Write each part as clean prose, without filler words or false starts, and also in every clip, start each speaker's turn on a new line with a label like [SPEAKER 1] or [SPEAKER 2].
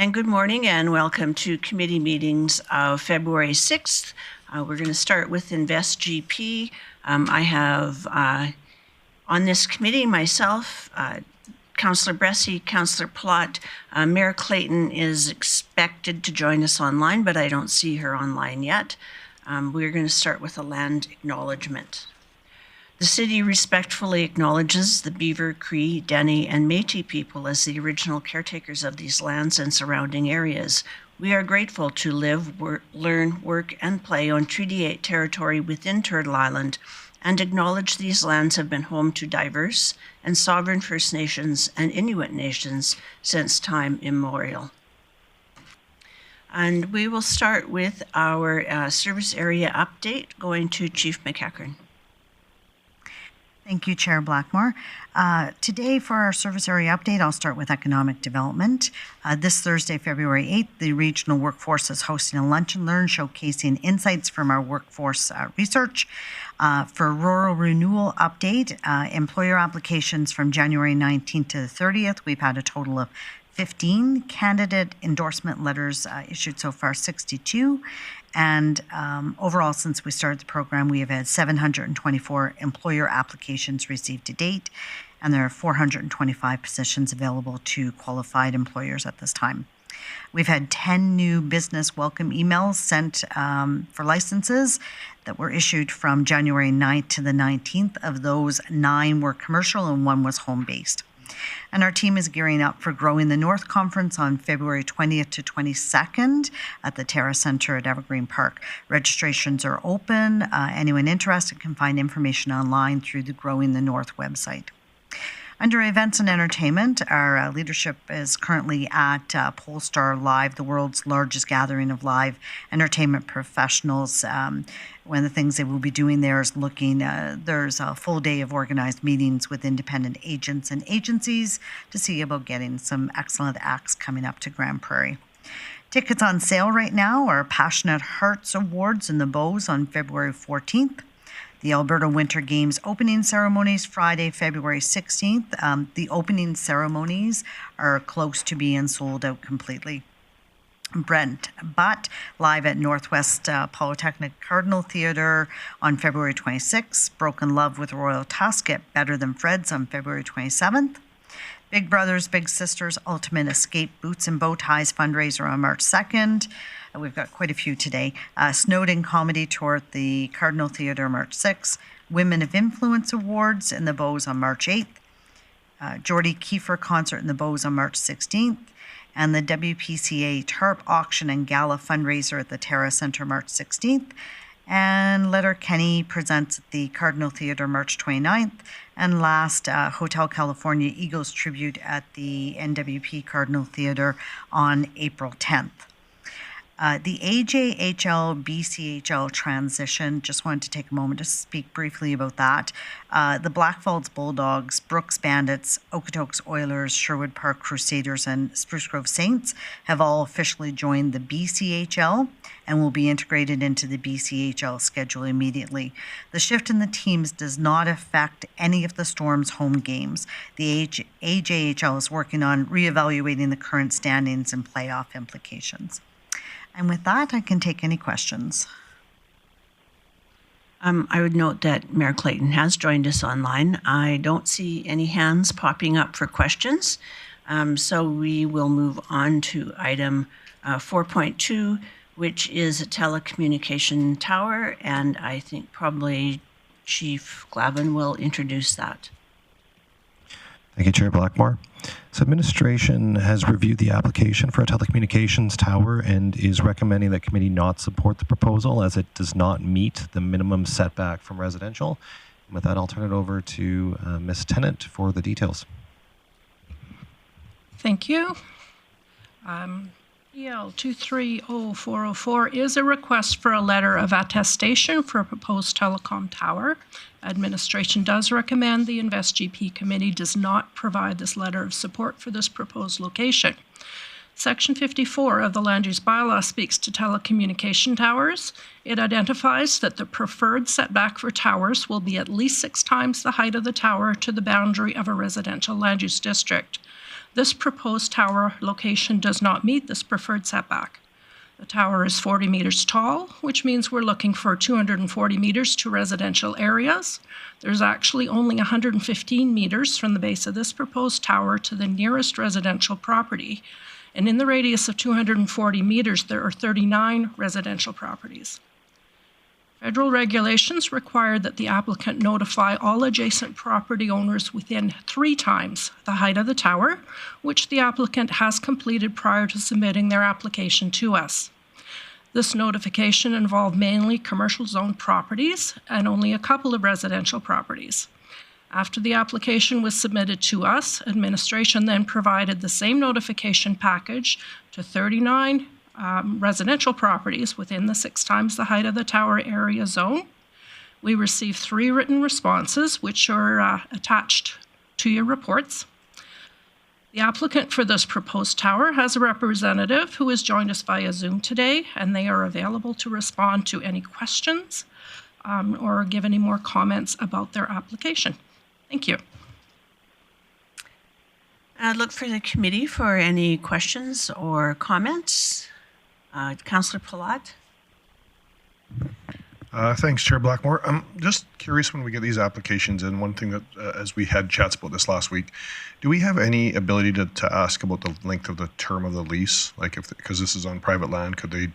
[SPEAKER 1] And good morning and welcome to committee meetings of February 6th. We're going to start with InvestGP. I have on this committee myself, Councillor Bressie, Councillor Plott. Mayor Clayton is expected to join us online, but I don't see her online yet. We're going to start with a land acknowledgement. The city respectfully acknowledges the Beaver, Cree, Dene, and Métis people as the original caretakers of these lands and surrounding areas. We are grateful to live, learn, work, and play on Treaty 8 territory within Turtle Island, and acknowledge these lands have been home to diverse and sovereign First Nations and Inuit nations since time immemorial. And we will start with our service area update, going to Chief McEachern.
[SPEAKER 2] Thank you, Chair Blackmore. Today for our service area update, I'll start with economic development. This Thursday, February 8th, the regional workforce is hosting a lunch and learn showcasing insights from our workforce research. For rural renewal update, employer applications from January 19th to the 30th, we've had a total of 15 candidate endorsement letters issued so far, 62. And overall, since we started the program, we have had 724 employer applications received to date, and there are 425 positions available to qualified employers at this time. We've had 10 new business welcome emails sent for licenses that were issued from January 9th to the 19th. Of those, 9 were commercial and 1 was home-based. And our team is gearing up for Growing the North Conference on February 20th to 22nd at the Terra Centre at Evergreen Park. Registrations are open. Anyone interested can find information online through the Growing the North website. Under events and entertainment, our leadership is currently at Polestar Live, the world's largest gathering of live entertainment professionals. One of the things they will be doing there is looking, there's a full day of organized meetings with independent agents and agencies to see about getting some excellent acts coming up to Grande Prairie. Tickets on sale right now are Passionate Hearts Awards in the Bows on February 14th. The Alberta Winter Games opening ceremonies Friday, February 16th. The opening ceremonies are close to being sold out completely. Brent Butt live at Northwest Polytechnic Cardinal Theatre on February 26th. Broken Love with Royal Tusk at Better Than Fred's on February 27th. Big Brothers Big Sisters Ultimate Escape Boots and Bow Ties fundraiser on March 2nd. We've got quite a few today. Snowden Comedy Tour at the Cardinal Theatre March 6th. Women of Influence Awards in the Bows on March 8th. Geordie Kiefer Concert in the Bows on March 16th. And the WPCA Tarp Auction and Gala fundraiser at the Terra Centre March 16th. And Letterkenny presents at the Cardinal Theatre March 29th. And last, Hotel California Eagles Tribute at the NWP Cardinal Theatre on April 10th. The AJHL BCHL transition, just wanted to take a moment to speak briefly about that. The Blackfalds Bulldogs, Brooks Bandits, Okotoks Oilers, Sherwood Park Crusaders, and Spruce Grove Saints have all officially joined the BCHL and will be integrated into the BCHL schedule immediately. The shift in the teams does not affect any of the Storm's home games. The AJHL is working on reevaluating the current standings and playoff implications. And with that, I can take any questions.
[SPEAKER 1] I would note that Mayor Clayton has joined us online. I don't see any hands popping up for questions. So we will move on to item 4.2, which is a telecommunication tower. And I think probably Chief Glavin will introduce that.
[SPEAKER 3] Thank you, Chair Blackmore. So administration has reviewed the application for a telecommunications tower and is recommending that committee not support the proposal as it does not meet the minimum setback from residential. And with that, I'll turn it over to Ms. Tennant for the details.
[SPEAKER 4] Thank you. EL 230404 is a request for a letter of attestation for a proposed telecom tower. Administration does recommend the InvestGP committee does not provide this letter of support for this proposed location. Section 54 of the Land Use Bylaw speaks to telecommunication towers. It identifies that the preferred setback for towers will be at least 6 times the height of the tower to the boundary of a residential land use district. This proposed tower location does not meet this preferred setback. The tower is 40 meters tall, which means we're looking for 240 meters to residential areas. There's actually only 115 meters from the base of this proposed tower to the nearest residential property. And in the radius of 240 meters, there are 39 residential properties. Federal regulations require that the applicant notify all adjacent property owners within 3 times the height of the tower, which the applicant has completed prior to submitting their application to us. This notification involved mainly commercial zone properties and only a couple of residential properties. After the application was submitted to us, administration then provided the same notification package to 39 residential properties within the 6 times the height of the tower area zone. We received 3 written responses, which are attached to your reports. The applicant for this proposed tower has a representative who has joined us via Zoom today, and they are available to respond to any questions or give any more comments about their application. Thank you.
[SPEAKER 1] Look for the committee for any questions or comments. Councillor Palat.
[SPEAKER 5] Thanks, Chair Blackmore. I'm just curious when we get these applications, and one thing that, as we had chats about this last week, do we have any ability to ask about the length of the term of the lease? Like, because this is on private land, could they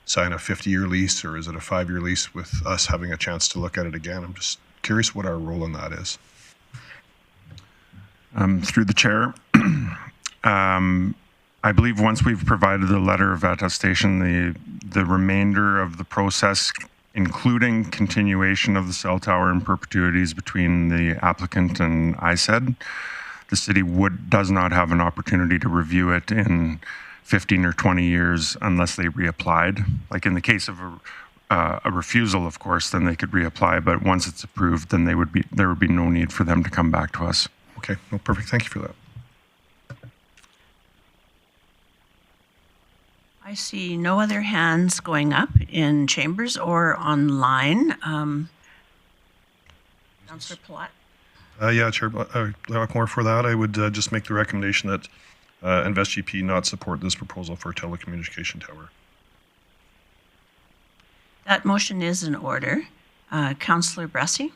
[SPEAKER 5] sign a 50-year lease, or is it a 5-year lease with us having a chance to look at it again? I'm just curious what our role in that is.
[SPEAKER 6] Through the chair, I believe once we've provided the letter of attestation, the remainder of the process, including continuation of the cell tower in perpetuities between the applicant and ISED, the city does not have an opportunity to review it in 15 or 20 years unless they reapplied. Like in the case of a refusal, of course, then they could reapply, but once it's approved, then there would be no need for them to come back to us.
[SPEAKER 5] Okay, no, perfect. Thank you for that.
[SPEAKER 1] I see no other hands going up in chambers or online. Councillor Palat.
[SPEAKER 5] Yeah, Chair Blackmore, for that, I would just make the recommendation that InvestGP not support this proposal for a telecommunication tower.
[SPEAKER 1] That motion is in order. Councillor Bressy.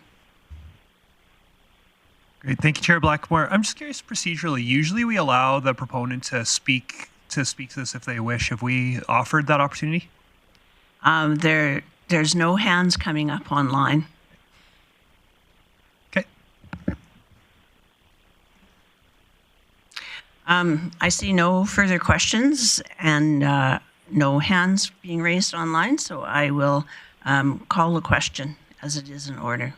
[SPEAKER 7] Great, thank you, Chair Blackmore. I'm just curious procedurally. Usually we allow the proponent to speak to this if they wish. Have we offered that opportunity?
[SPEAKER 1] There's no hands coming up online.
[SPEAKER 7] Okay.
[SPEAKER 1] I see no further questions and no hands being raised online, so I will call the question as it is in order.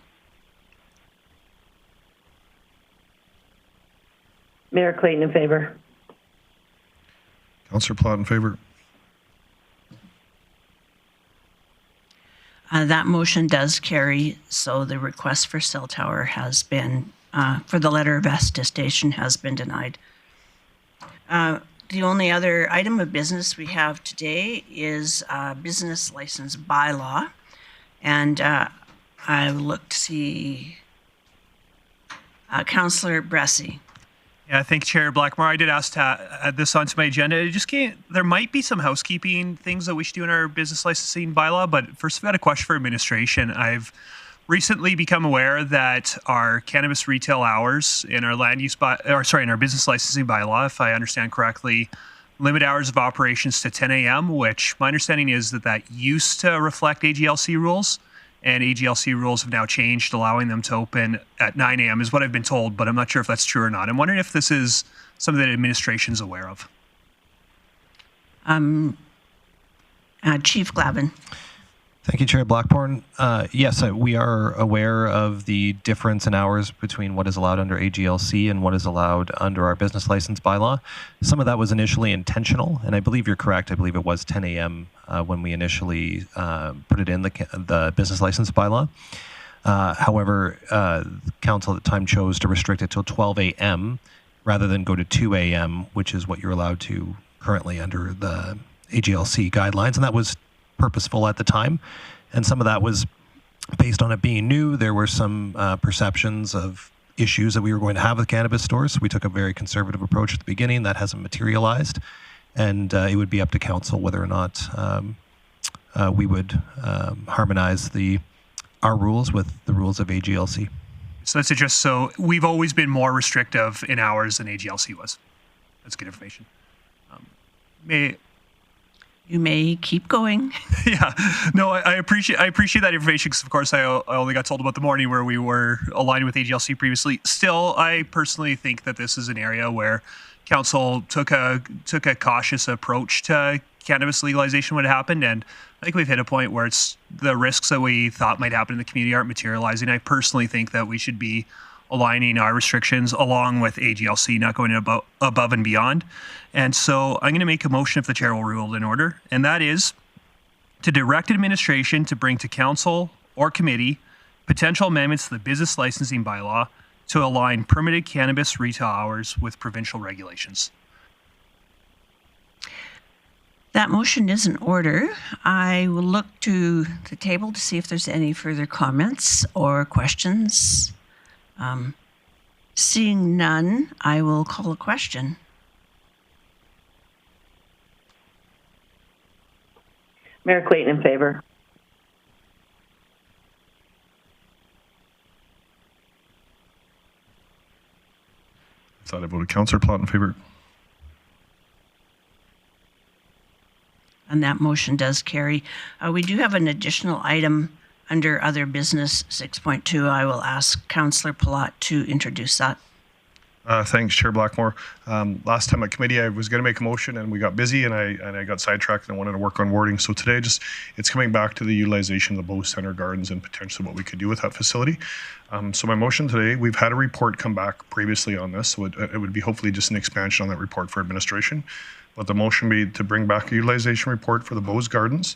[SPEAKER 8] Mayor Clayton in favor.
[SPEAKER 5] Councillor Palat in favor.
[SPEAKER 1] That motion does carry, so the request for cell tower has been, for the letter of attestation has been denied. The only other item of business we have today is business license bylaw. And I look to see Councillor Bressy.
[SPEAKER 7] Yeah, thank you, Chair Blackmore. I did ask to add this onto my agenda. It just there might be some housekeeping things that we should do in our business licensing bylaw, but first I've got a question for administration. I've recently become aware that our cannabis retail hours in our in our business licensing bylaw, if I understand correctly, limit hours of operations to 10 a.m., which my understanding is that used to reflect AGLC rules. And AGLC rules have now changed, allowing them to open at 9 a.m. is what I've been told, but I'm not sure if that's true or not. I'm wondering if this is something that administration's aware of.
[SPEAKER 1] Chief Glavin.
[SPEAKER 3] Thank you, Chair Blackburn. Yes, we are aware of the difference in hours between what is allowed under AGLC and what is allowed under our business license bylaw. Some of that was initially intentional, and I believe you're correct. I believe it was 10 a.m. When we initially put it in the business license bylaw. However, council at the time chose to restrict it till 12 a.m. rather than go to 2 a.m., which is what you're allowed to currently under the AGLC guidelines, and that was purposeful at the time. And some of that was based on it being new. There were some perceptions of issues that we were going to have with cannabis stores. So we took a very conservative approach at the beginning. That hasn't materialized, and it would be up to council whether or not we would harmonize our rules with the rules of AGLC.
[SPEAKER 7] So that's it. Just so we've always been more restrictive in hours than AGLC was. That's good information.
[SPEAKER 1] You may keep going.
[SPEAKER 7] Yeah, no, I appreciate that information because, of course, I only got told about the morning where we were aligned with AGLC previously. Still, I personally think that this is an area where council took a cautious approach to cannabis legalization when it happened, and I think we've hit a point where it's the risks that we thought might happen in the community aren't materializing. I personally think that we should be aligning our restrictions along with AGLC, not going above and beyond. And so I'm going to make a motion if the chair will rule in order, and that is to direct administration to bring to council or committee potential amendments to the business licensing bylaw to align permitted cannabis retail hours with provincial regulations.
[SPEAKER 1] That motion is in order. I will look to the table to see if there's any further comments or questions. Seeing none, I will call a question.
[SPEAKER 8] Mayor Clayton in favor.
[SPEAKER 5] I thought I voted Councillor Plott in favor.
[SPEAKER 1] And that motion does carry. We do have an additional item under other business 6.2. I will ask Councillor Plott to introduce that.
[SPEAKER 5] Thanks, Chair Blackmore. Last time at committee, I was going to make a motion and we got busy and I got sidetracked and I wanted to work on wording. So today, it's coming back to the utilization of the Bow Center Gardens and potentially what we could do with that facility. So my motion today, we've had a report come back previously on this, so it would be hopefully just an expansion on that report for administration. But the motion be to bring back a utilization report for the Bow's Gardens,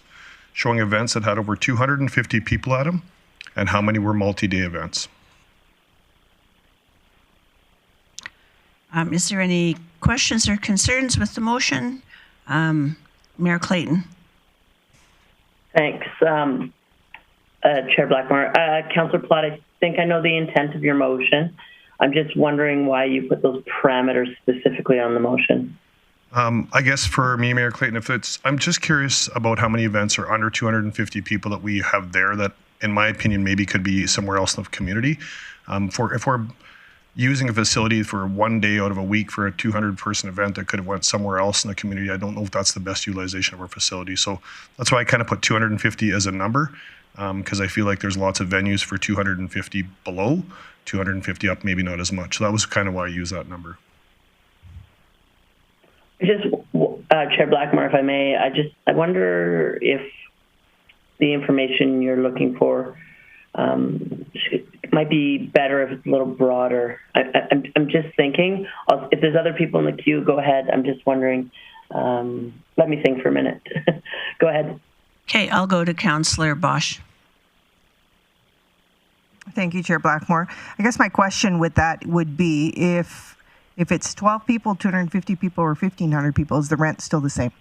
[SPEAKER 5] showing events that had over 250 people at them and how many were multi-day events.
[SPEAKER 1] Is there any questions or concerns with the motion? Mayor Clayton.
[SPEAKER 8] Thanks, Chair Blackmore. Councillor Plott, I think I know the intent of your motion. I'm just wondering why you put those parameters specifically on the motion.
[SPEAKER 5] I guess for me, Mayor Clayton, I'm just curious about how many events are under 250 people that we have there that, in my opinion, maybe could be somewhere else in the community. If we're using a facility for one day out of a week for a 200-person event that could have went somewhere else in the community, I don't know if that's the best utilization of our facility. So that's why I kind of put 250 as a number, because I feel like there's lots of venues for 250 below, 250 up, maybe not as much. So that was kind of why I use that number.
[SPEAKER 8] Just, Chair Blackmore, if I may, I wonder if the information you're looking for might be better if it's a little broader. I'm just thinking, if there's other people in the queue, go ahead. I'm just wondering, let me think for a minute. Go ahead.
[SPEAKER 1] Okay, I'll go to Councillor Bosch.
[SPEAKER 9] Thank you, Chair Blackmore. I guess my question with that would be if it's 12 people, 250 people, or 1,500 people, is the rent still the same?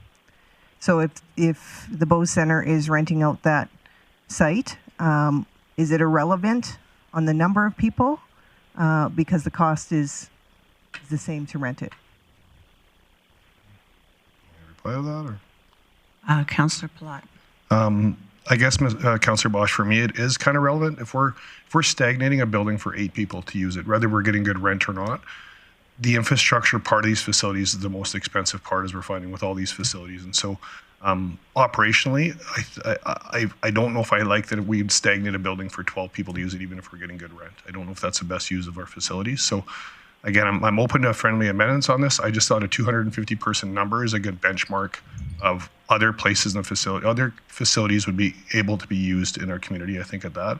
[SPEAKER 9] So if the Bow Center is renting out that site, is it irrelevant on the number of people because the cost is the same to rent it?
[SPEAKER 5] Reply to that, or?
[SPEAKER 1] Councillor Plott.
[SPEAKER 5] I guess, Councillor Bosch, for me, it is kind of relevant. If we're stagnating a building for 8 people to use it, whether we're getting good rent or not, the infrastructure part of these facilities is the most expensive part, as we're finding with all these facilities. And so operationally, I don't know if I like that we'd stagnate a building for 12 people to use it, even if we're getting good rent. I don't know if that's the best use of our facilities. So again, I'm open to friendly amendments on this. I just thought a 250-person number is a good benchmark of other places in the facility. Other facilities would be able to be used in our community, I think, at that.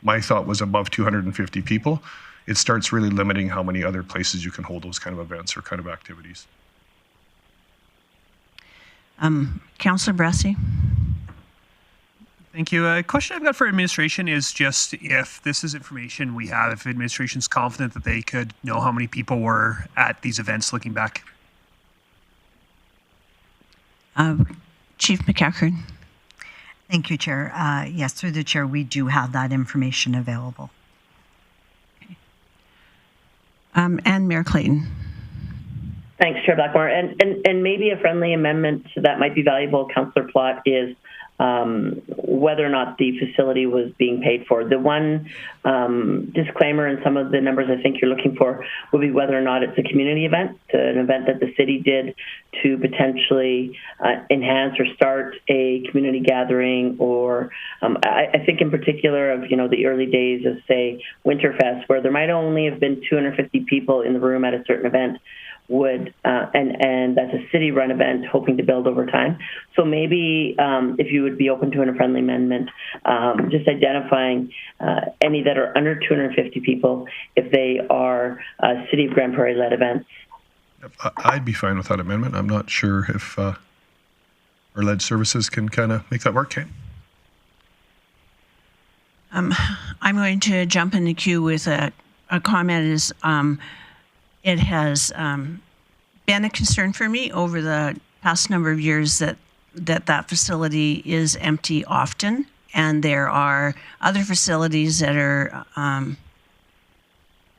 [SPEAKER 5] My thought was above 250 people. It starts really limiting how many other places you can hold those kind of events or kind of activities.
[SPEAKER 1] Councillor Brassey.
[SPEAKER 7] Thank you. A question I've got for administration is just if this is information we have, if administration's confident that they could know how many people were at these events looking back.
[SPEAKER 1] Chief McEachern.
[SPEAKER 2] Thank you, Chair. Yes, through the Chair, we do have that information available.
[SPEAKER 1] And Mayor Clayton.
[SPEAKER 8] Thanks, Chair Blackmore. And maybe a friendly amendment that might be valuable, Councillor Plott, is whether or not the facility was being paid for. The one disclaimer in some of the numbers I think you're looking for would be whether or not it's a community event, an event that the city did to potentially enhance or start a community gathering, or I think in particular of the early days of, say, Winterfest, where there might only have been 250 people in the room at a certain event, would and that's a city-run event, hoping to build over time. So maybe if you would be open to a friendly amendment, just identifying any that are under 250 people if they are City of Grande Prairie-led events.
[SPEAKER 5] I'd be fine with that amendment. I'm not sure if our lead services can kind of make that work, Kate.
[SPEAKER 1] I'm going to jump in the queue with a comment. It has been a concern for me over the past number of years that facility is empty often, and there are other facilities that are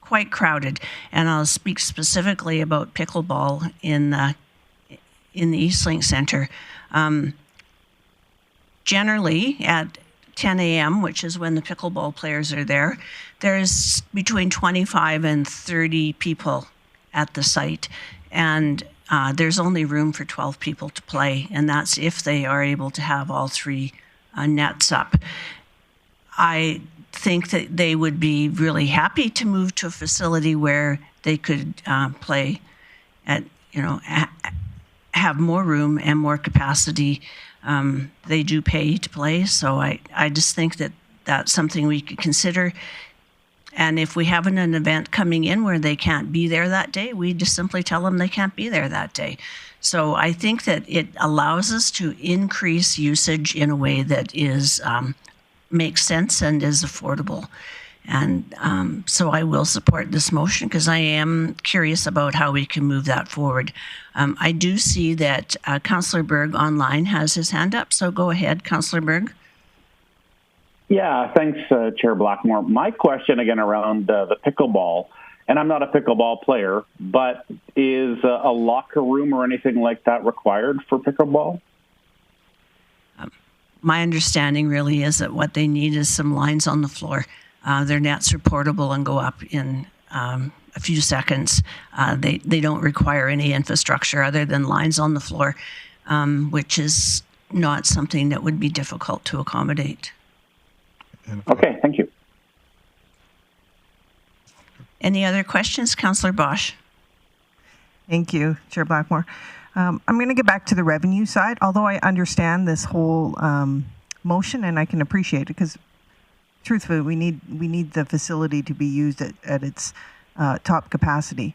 [SPEAKER 1] quite crowded. And I'll speak specifically about pickleball in the Eastlink Centre. Generally, at 10 a.m., which is when the pickleball players are there, there's between 25 and 30 people at the site, and there's only room for 12 people to play, and that's if they are able to have all three nets up. I think that they would be really happy to move to a facility where they could play at, have more room and more capacity. They do pay to play, so I just think that that's something we could consider. And if we have an event coming in where they can't be there that day, we just simply tell them they can't be there that day. So I think that it allows us to increase usage in a way that is makes sense and is affordable. And so I will support this motion because I am curious about how we can move that forward. I do see that Councillor Berg online has his hand up, so go ahead, Councillor Berg.
[SPEAKER 10] Yeah, thanks, Chair Blackmore. My question again around the pickleball, and I'm not a pickleball player, but is a locker room or anything like that required for pickleball?
[SPEAKER 1] My understanding really is that what they need is some lines on the floor. Their nets are portable and go up in a few seconds. They don't require any infrastructure other than lines on the floor, which is not something that would be difficult to accommodate.
[SPEAKER 10] Okay, thank you.
[SPEAKER 1] Any other questions, Councillor Bosch?
[SPEAKER 9] Thank you, Chair Blackmore. I'm going to get back to the revenue side, although I understand this whole motion and I can appreciate it because truthfully, we need the facility to be used at its top capacity.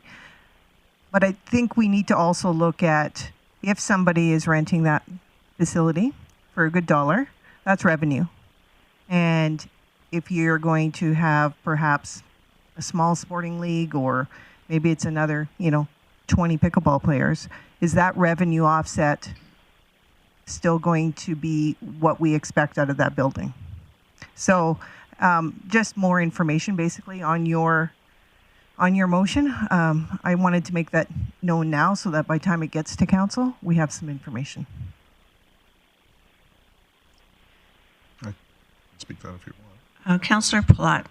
[SPEAKER 9] But I think we need to also look at if somebody is renting that facility for a good $1, that's revenue. And if you're going to have perhaps a small sporting league or maybe it's another, 20 pickleball players, is that revenue offset still going to be what we expect out of that building? So just more information basically on your motion. I wanted to make that known now so that by the time it gets to council, we have some information.
[SPEAKER 5] Speak that if you want.
[SPEAKER 1] Councillor Plott.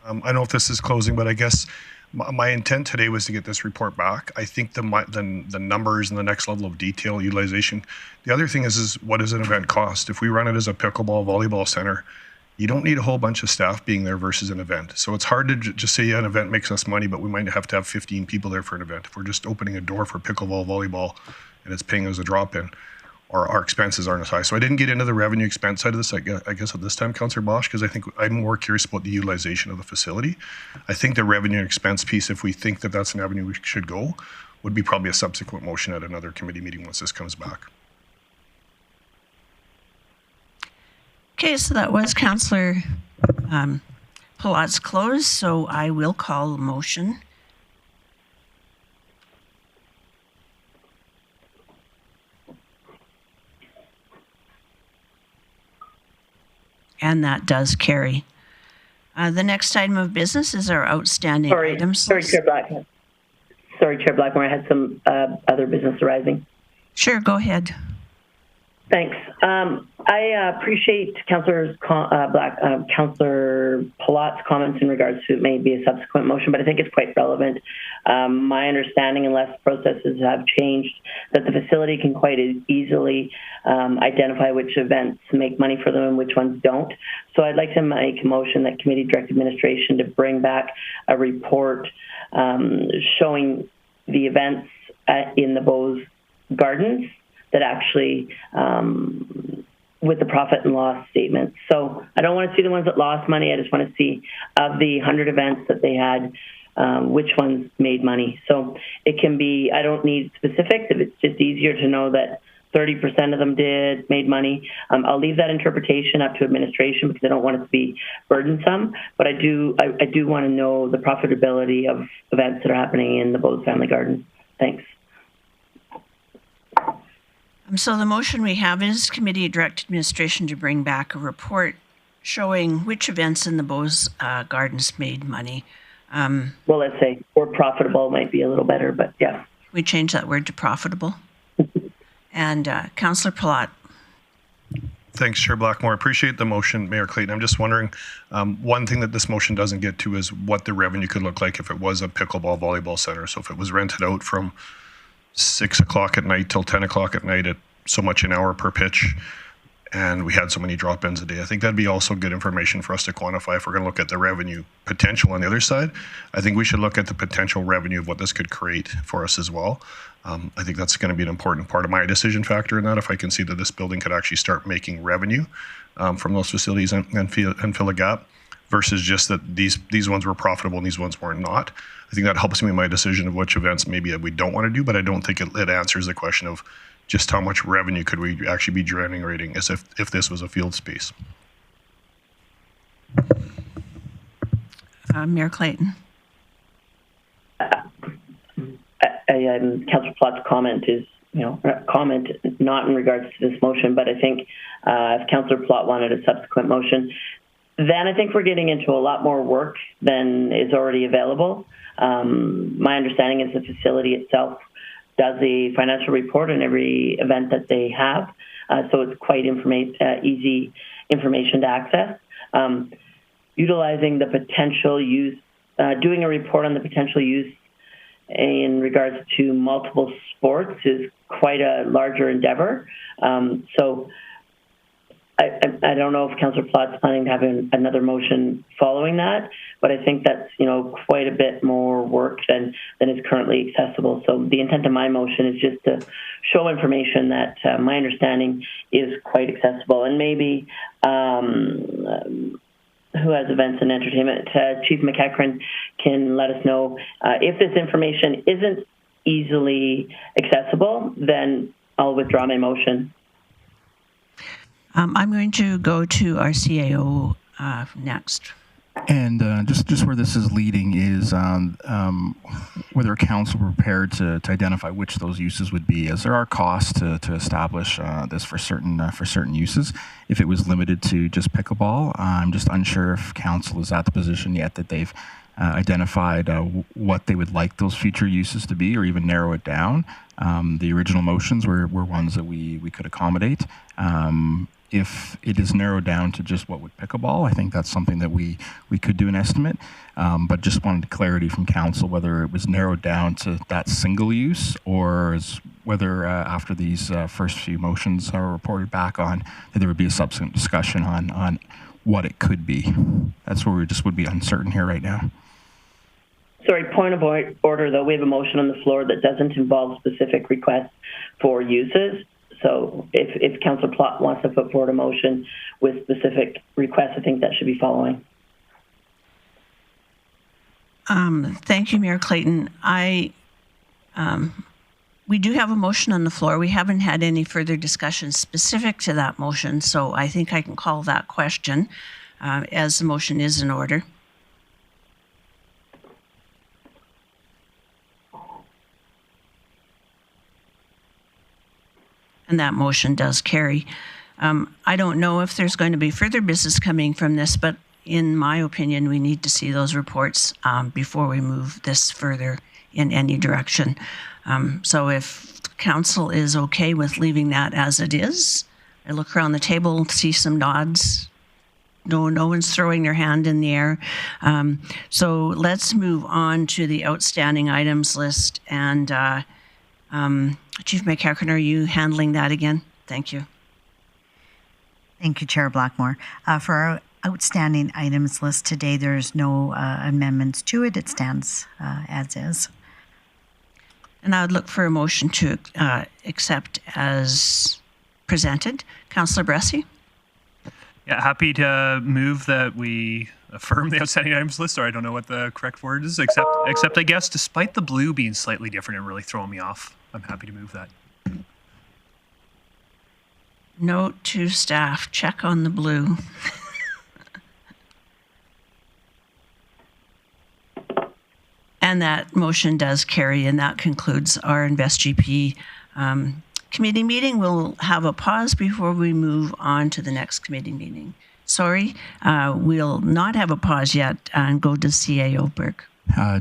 [SPEAKER 5] I don't know if this is closing, but I guess my intent today was to get this report back. I think the numbers and the next level of detail, utilization. The other thing is what does an event cost? If we run it as a pickleball volleyball center, you don't need a whole bunch of staff being there versus an event. So it's hard to just say an event makes us money, but we might have to have 15 people there for an event. If we're just opening a door for pickleball, volleyball, and it's paying as a drop-in, or our expenses aren't as high. So I didn't get into the revenue expense side of this, I guess at this time, Councillor Bosch, because I think I'm more curious about the utilization of the facility. I think the revenue expense piece, if we think that that's an avenue we should go, would be probably a subsequent motion at another committee meeting once this comes back.
[SPEAKER 1] Okay, so that was Councillor Plott's close, so I will call a motion. And that does carry. The next item of business is our outstanding items.
[SPEAKER 8] Sorry, Chair Blackmore. Sorry, Chair Blackmore. I had some other business arising.
[SPEAKER 1] Sure, go ahead.
[SPEAKER 8] Thanks. I appreciate Councillor Palat's comments in regards to it may be a subsequent motion, but I think it's quite relevant. My understanding, unless processes have changed, that the facility can quite easily identify which events make money for them and which ones don't. So I'd like to make a motion that committee direct administration to bring back a report showing the events in the Bose Gardens that actually, with the profit and loss statements. So I don't want to see the ones that lost money. I just want to see of the 100 events that they had, which ones made money. So it can be, I don't need specifics. If it's just easier to know that 30% of them made money. I'll leave that interpretation up to administration because I don't want it to be burdensome. But I do want to know the profitability of events that are happening in the Bose Family Garden. Thanks.
[SPEAKER 1] So the motion we have is committee direct administration to bring back a report showing which events in the Bose Gardens made money.
[SPEAKER 8] Well, let's say or profitable might be a little better, but yeah.
[SPEAKER 1] We change that word to profitable. And Councillor Palat.
[SPEAKER 5] Thanks, Chair Blackmore. Appreciate the motion, Mayor Clayton. I'm just wondering, one thing that this motion doesn't get to is what the revenue could look like if it was a pickleball volleyball center. So if it was rented out from 6 o'clock at night till 10 o'clock at night at so much an hour per pitch, and we had so many drop-ins a day. I think that'd be also good information for us to quantify if we're going to look at the revenue potential on the other side. I think we should look at the potential revenue of what this could create for us as well. I think that's going to be an important part of my decision factor in that, if I can see that this building could actually start making revenue from those facilities and fill a gap, versus just that these ones were profitable and these ones were not. I think that helps me in my decision of which events maybe we don't want to do, but I don't think it answers the question of just how much revenue could we actually be generating as if this was a field space.
[SPEAKER 1] Mayor Clayton.
[SPEAKER 8] Councillor Platt's comment is, comment not in regards to this motion, but I think if Councillor Platt wanted a subsequent motion, then I think we're getting into a lot more work than is already available. My understanding is the facility itself does a financial report on every event that they have, so it's quite easy information to access. Utilizing the potential use, doing a report on the potential use in regards to multiple sports is quite a larger endeavor. So I don't know if Councillor Platt's planning to have another motion following that, but I think that's quite a bit more work than is currently accessible. So the intent of my motion is just to show information that my understanding is quite accessible, and maybe who has events and entertainment, Chief McEachran can let us know if this information isn't easily accessible. Then I'll withdraw my motion.
[SPEAKER 1] I'm going to go to our CAO next.
[SPEAKER 11] And just where this is leading is whether council prepared to identify which those uses would be, as there are costs to establish this for certain uses. If it was limited to just pickleball, I'm just unsure if council is at the position yet that they've identified what they would like those future uses to be, or even narrow it down. The original motions were ones that we could accommodate. If it is narrowed down to just what would pickleball, I think that's something that we could do an estimate, but just wanted clarity from council whether it was narrowed down to that single use, or whether after these first few motions are reported back on, that there would be a subsequent discussion on what it could be. That's where we just would be uncertain here right now.
[SPEAKER 8] Sorry, point of order though, we have a motion on the floor that doesn't involve specific requests for uses. So if Councillor Platt wants to put forward a motion with specific requests, I think that should be following.
[SPEAKER 1] Thank you, Mayor Clayton. We do have a motion on the floor. We haven't had any further discussion specific to that motion, so I think I can call that question as the motion is in order. And that motion does carry. I don't know if there's going to be further business coming from this, but in my opinion, we need to see those reports before we move this further in any direction. So if council is okay with leaving that as it is, I look around the table, see some nods. No one's throwing their hand in the air. So let's move on to the outstanding items list. And Chief McEachern, are you handling that again? Thank you.
[SPEAKER 2] Thank you, Chair Blackmore. For our outstanding items list today, there's no amendments to it. It stands as is.
[SPEAKER 1] And I would look for a motion to accept as presented. Councillor Bressie?
[SPEAKER 7] Yeah, happy to move that we affirm the outstanding items list, or I don't know what the correct word is, except I guess despite the blue being slightly different and really throwing me off, I'm happy to move that.
[SPEAKER 1] Note to staff, check on the blue. And that motion does carry, and that concludes our InvestGP committee meeting. We'll have a pause before we move on to the next committee meeting. Sorry, we'll not have a pause yet and go to CAO Berg.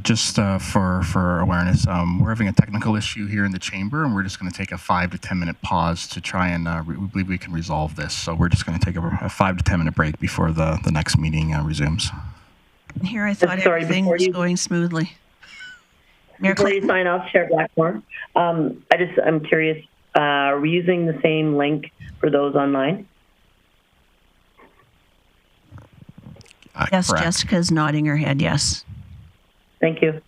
[SPEAKER 11] Just for awareness, we're having a technical issue here in the chamber, and we're just going to take a 5 to 10 minute pause to try and we believe we can resolve this. So we're just going to take a 5 to 10 minute break before the next meeting resumes.
[SPEAKER 1] Here, I thought everything was going smoothly.
[SPEAKER 8] Before you sign off, Chair Blackmore, I'm curious, are we using the same link for those online?
[SPEAKER 1] Yes,
[SPEAKER 11] correct.
[SPEAKER 1] Jessica's nodding her head, yes.
[SPEAKER 8] Thank you.